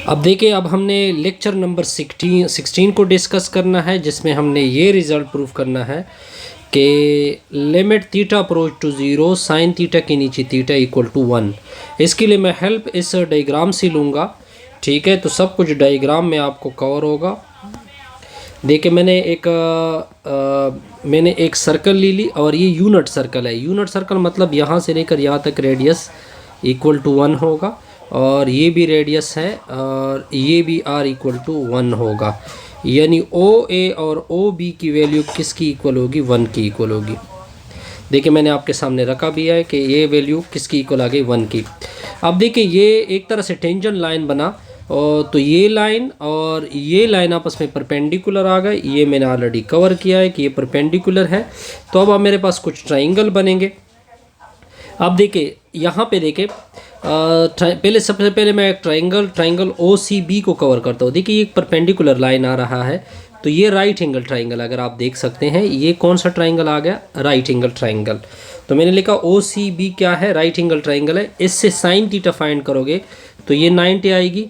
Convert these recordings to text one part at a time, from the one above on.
अब देखिए, अब हमने लेक्चर नंबर 16 को डिस्कस करना है, जिसमें हमने ये रिज़ल्ट प्रूव करना है कि limit theta approach to zero sine theta के नीचे थीटा इक्वल टू 1। इसके लिए मैं हेल्प इस डायग्राम से लूँगा। ठीक है, तो सब कुछ डायग्राम में आपको कवर होगा। देखिए, मैंने एक सर्कल ले ली और ये यूनिट सर्कल है। यूनिट सर्कल मतलब यहाँ से लेकर यहाँ तक रेडियस इक्वल टू 1 होगा, और ये भी रेडियस है, और ये भी r इक्वल टू 1 होगा। यानी OA और OB की वैल्यू किसकी इक्वल होगी? 1 की इक्वल होगी। देखिए, मैंने आपके सामने रखा भी है कि ये वैल्यू किसकी इक्वल आ गई? 1 की। अब देखिए, ये एक तरह से टेंजेंट लाइन बना, और तो ये लाइन और ये लाइन आपस में परपेंडिकुलर आ गए। ये मैंने ऑलरेडी कवर किया है कि ये परपेंडिकुलर है। तो अब मेरे पास कुछ ट्राइंगल बनेंगे। अब देखिए, यहाँ पे देखिए, सबसे पहले मैं एक ट्राइंगल OCB को कवर करता हूँ। देखिए, ये एक परपेंडिकुलर लाइन आ रहा है, तो ये राइट एंगल ट्राइंगल, अगर आप देख सकते हैं, ये कौन सा ट्राइंगल आ गया? Right angle triangle. तो मैंने लिखा OCB क्या है? राइट एंगल ट्राइंगल है। इससे साइन थीटा फाइंड करोगे तो ये 90 आएगी।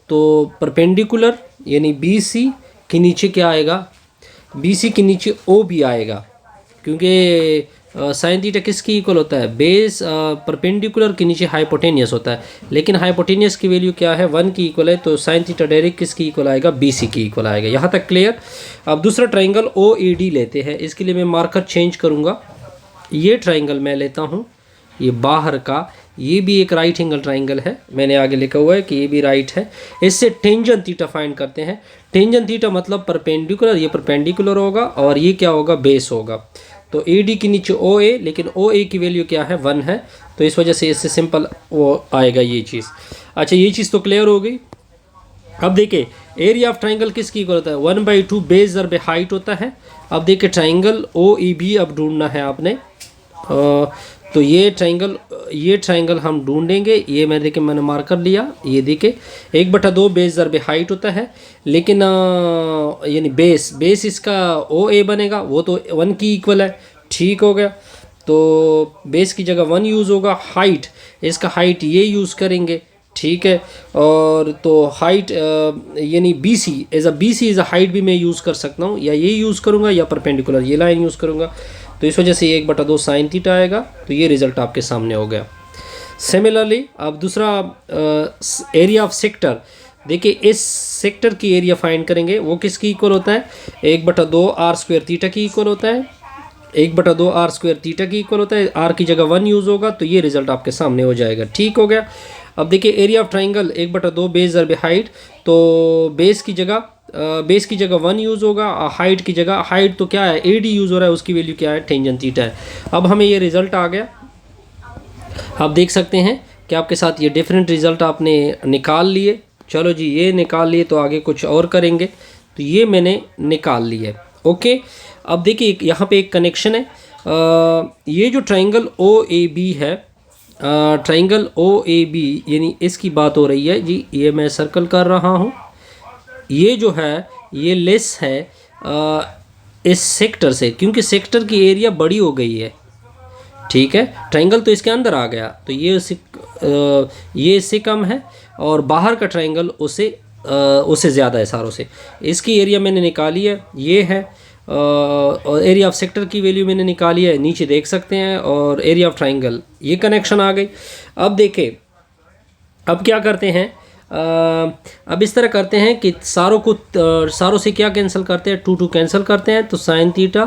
तो परपेंडिकुलर यानी BC के नीचे क्या आएगा? BC के नीचे OB आएगा, क्योंकि साइन थीटा किसकी इक्वल होता है? बेस परपेंडिकुलर के नीचे हाइपोटेनियस होता है, लेकिन हाइपोटेनियस की वैल्यू क्या है? 1 की इक्वल है, तो साइन थीटा डायरेक्ट किसकी इक्वल आएगा? BC की इक्वल आएगा। यहाँ तक क्लियर? अब दूसरा ट्राइंगल OAD लेते हैं। इसके लिए मैं मार्कर चेंज करूँगा। ये ट्राइंगल मैं लेता हूँ, ये बाहर का, ये भी एक राइट एंगल ट्राइंगल है। मैंने आगे लिखा हुआ है कि ये भी राइट है। इससे टेंजेंट थीटा फाइंड करते हैं। टेंजेंट थीटा मतलब परपेंडिकुलर, ये परपेंडिकुलर होगा, और ये क्या होगा? बेस होगा। तो AD के नीचे OA, लेकिन OA की वैल्यू क्या है? 1 है, तो इस वजह से इससे सिंपल वो आएगा ये चीज़। अच्छा, ये चीज़ तो क्लियर हो गई। अब देखिए, एरिया ऑफ ट्राइंगल किसकी इक्वल होता है? 1/2 बेस ज़रबे हाइट होता है। अब देखिए, ट्राइंगल OEB अब ढूंढना है आपने। तो ये ट्राइंगल हम ढूंढेंगे। ये मैंने मार्कर लिया। ये देखिए, 1/2 बेस ज़रबे हाइट होता है, लेकिन यानी बेस इसका OA बनेगा, वो तो 1 की इक्वल है। ठीक हो गया, तो बेस की जगह 1 यूज़ होगा। हाइट, इसका हाइट ये यूज़ करेंगे। ठीक है, और तो हाइट यानी BC एज अ हाइट भी मैं यूज़ कर सकता हूँ, या ये यूज़ करूँगा या परपेंडिकुलर ये लाइन यूज़ करूँगा। तो इस वजह से 1/2 साइन थीटा आएगा। तो ये रिज़ल्ट आपके सामने हो गया। सिमिलरली, अब दूसरा एरिया ऑफ सेक्टर। देखिए, इस सेक्टर की एरिया फाइंड करेंगे। वो किसकी इक्वल होता है? 1/2 r² थीटा की इक्वल होता है। 1/2 r² थीटा की इक्वल होता है। r की जगह 1 यूज़ होगा, तो ये रिज़ल्ट आपके सामने हो जाएगा। ठीक हो गया। अब देखिए, एरिया ऑफ ट्राइंगल 1/2 बेस ज़रबे हाइट, तो बेस की जगह 1 यूज़ होगा। हाइट की जगह, हाइट तो क्या है? AD यूज़ हो रहा है, उसकी वैल्यू क्या है? टेंजेंट थीटा है। अब हमें ये रिज़ल्ट आ गया। आप देख सकते हैं कि आपके साथ ये डिफरेंट रिज़ल्ट आपने निकाल लिए। चलो जी, ये निकाल लिए, तो आगे कुछ और करेंगे। तो ये मैंने निकाल लिए। ओके, अब देखिए, यहाँ पे एक कनेक्शन है। ये जो ट्राइंगल OAB है, ट्राइंगल OAB यानी इसकी बात हो रही है जी। ये मैं सर्कल कर रहा हूँ। ये जो है, ये लेस है इस सेक्टर से, क्योंकि सेक्टर की एरिया बड़ी हो गई है। ठीक है, ट्राइंगल तो इसके अंदर आ गया, तो ये इससे कम है, और बाहर का ट्राइंगल उससे ज़्यादा है सारों से। इसकी एरिया मैंने निकाली है, ये है। और एरिया ऑफ सेक्टर की वैल्यू मैंने निकाली है, नीचे देख सकते हैं। और एरिया ऑफ ट्राइंगल, ये कनेक्शन आ गई। अब देखें, अब क्या करते हैं? अब इस तरह करते हैं कि सारों से क्या कैंसिल करते हैं? 2 कैंसिल करते हैं, तो sign theta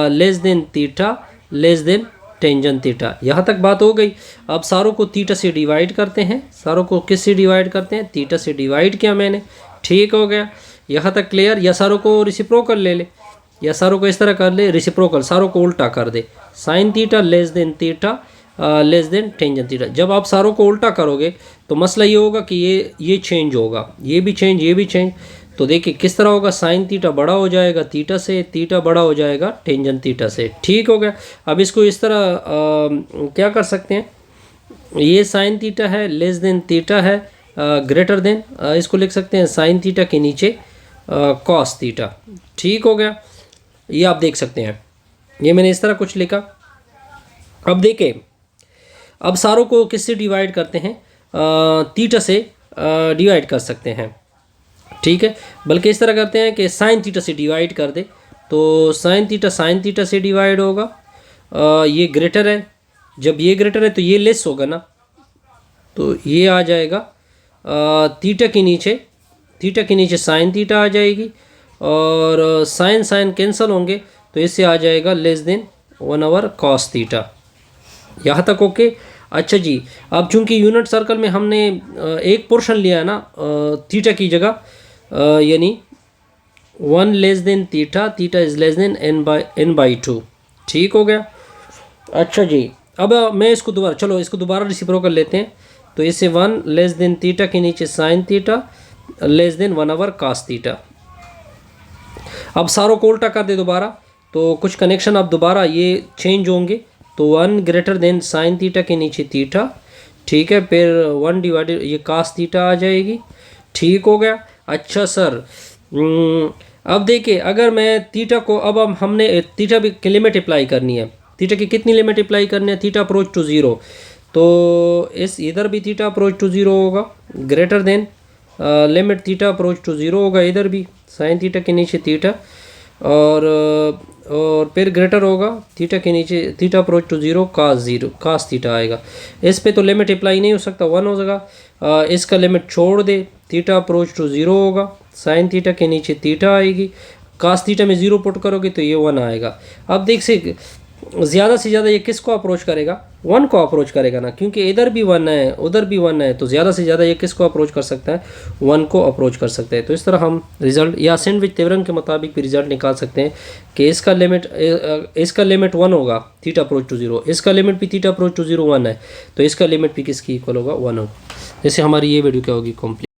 less than theta less than tangent theta. यहाँ तक बात हो गई। अब सारों को थीटा से डिवाइड करते हैं। सारों को किस से डिवाइड करते हैं? थीटा से डिवाइड किया मैंने। ठीक हो गया, यहाँ तक क्लियर? या सारों को रेसिप्रोकल ले ले, या सारों को इस तरह कर ले, रेसिप्रोकल, सारों को उल्टा कर दे। Sine theta less than theta less than tangent theta. जब आप सारों को उल्टा करोगे तो मसला ये होगा कि ये चेंज होगा, ये भी चेंज, ये भी चेंज। तो देखिए किस तरह होगा? साइन थीटा बड़ा हो जाएगा थीटा से, थीटा बड़ा हो जाएगा टेंजेंट थीटा से। ठीक हो गया। अब इसको इस तरह क्या कर सकते हैं? ये साइन थीटा है, लेस देन थीटा है, ग्रेटर देन, इसको लिख सकते हैं साइन थीटा के नीचे कॉस थीटा। ठीक हो गया, ये आप देख सकते हैं। ये मैंने इस तरह कुछ लिखा। अब देखें, अब सारों को किससे डिवाइड करते हैं? थीटा से डिवाइड कर सकते हैं, ठीक है। बल्कि इस तरह करते हैं कि साइन थीटा से डिवाइड कर दे, तो साइन थीटा से डिवाइड होगा। ये ग्रेटर है, जब ये ग्रेटर है तो ये लेस होगा ना, तो ये आ जाएगा थीटा के नीचे साइन थीटा आ जाएगी, और साइन साइन कैंसिल होंगे तो इससे आ जाएगा लेस देन 1/, कॉस थीटा। यहाँ तक ओके। अच्छा जी, अब चूंकि यूनिट सर्कल में हमने एक पोर्शन लिया है ना थीटा की जगह, यानी 1 less than theta is less than n/2, ठीक हो गया। अच्छा जी, अब मैं इसको दोबारा रेसिप्रोकल लेते हैं। तो इसे 1 लेस देन थीटा के नीचे sign theta less then 1/, cos theta. अब सारों को उल्टा कर दे दोबारा, तो कुछ कनेक्शन अब दोबारा ये चेंज होंगे। तो 1 ग्रेटर देन साइन थीटा के नीचे थीटा, ठीक है, फिर 1 डिवाइडेड ये कॉस थीटा आ जाएगी, ठीक हो गया। अच्छा सर, अब देखिए अगर मैं थीटा को, अब हमने थीटा की लिमिट अप्लाई करनी है। थीटा की कितनी लिमिट अप्लाई करनी है? थीटा अप्रोच टू ज़ीरो, तो इस इधर भी थीटा अप्रोच टू ज़ीरो होगा, greater than limit theta approach to zero होगा, इधर भी साइन थीटा के नीचे थीटा, और फिर ग्रेटर होगा थीटा के नीचे theta approach to zero cos theta आएगा। इस पे तो लिमिट अप्लाई नहीं हो सकता, 1 हो जाएगा। इसका लिमिट छोड़ दे, थीटा अप्रोच टू ज़ीरो होगा, साइन थीटा के नीचे थीटा आएगी, कास थीटा में 0 पुट करोगे तो ये 1 आएगा। अब देख से ज़्यादा से ज़्यादा ये किसको अप्रोच करेगा? 1 को अप्रोच करेगा ना, क्योंकि इधर भी 1 है उधर भी 1 है, तो ज़्यादा से ज़्यादा ये किसको अप्रोच कर सकता है? 1 को अप्रोच कर सकता है। तो इस तरह हम रिज़ल्ट या सैंडविच थ्योरम के मुताबिक भी रिज़ल्ट निकाल सकते हैं कि इसका लिमिट 1 होगा थीटा अप्रोच टू ज़ीरो, इसका लिमिट भी थीटा अप्रोच टू ज़ीरो 1 है, तो इसका लिमिट भी किसकी इक्वल होगा? 1 होगा। जैसे हमारी ये वीडियो क्या होगी कंप्लीट।